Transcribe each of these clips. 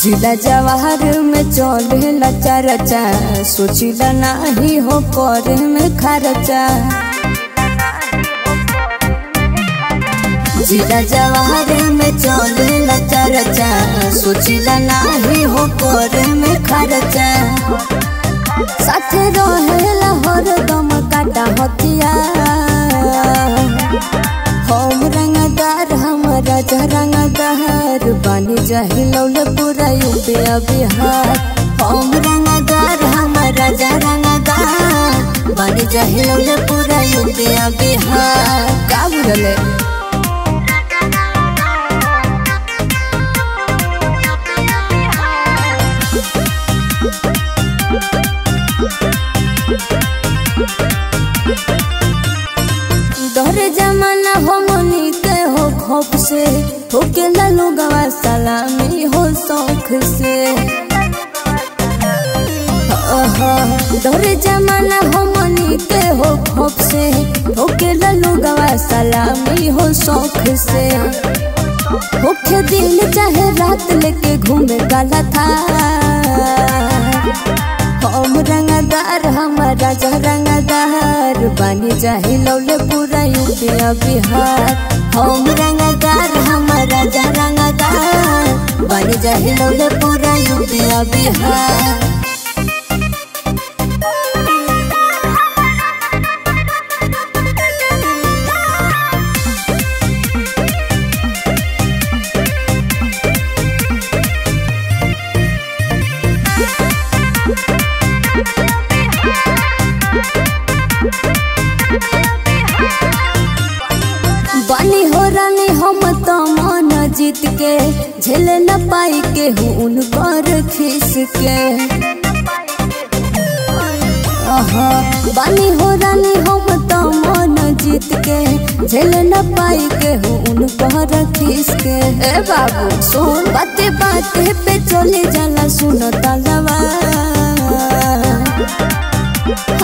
जिला जवाहर में चलेला चर्चा, सोचिला नाही हो करे में खर्चा। जिला जवाहर में चलेला चर्चा, सोचिला नाही हो करे में खर्चा। साथे रहेला हरदम काटा हथिया, हम रंगदार हमारा रंगदार बानी जहिलौले पूरा यूपी बिहार। हम रंगदार हमारा रंगदार बानी जहिलौले पूरा यूपी बिहार। का बुझले तोहरे जमाना हो मनी के हो खौफ से, ठोके लोगवा सलामी हो शौक से। तोहरे जमाना हो मनी के हो खौफ से, ठोके लोगवा सलामी हो शौक से। होके दिन चाहे रात लेके घूमे काला था, हम रंगदार हमारा रंगदार बानी जहिलौले पूरा यूपी बिहार। हम रंगदार हमारा रंगदार बानी जहिलौले पूरा यूपी बिहार। बानी हो रानी हम तो मन जीत के, झेले न पाई के हूँ उनकर खीस के। बानी हो रानी हम तो मन जीत के, झेले न पाई के हूँ उनकर खीस के। ए बाबू सुन बाते बाते पे चले जाला सुन तलवा।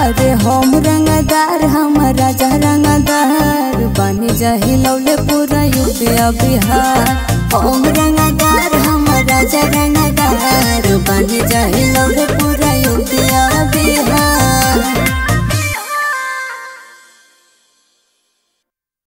अरे हम रंगदार हमारा रंगदार बानी जहिलौले पूरा यूपी बिहार। हम रंगदार हमारा रंगदार बानी जहिलौले पूरा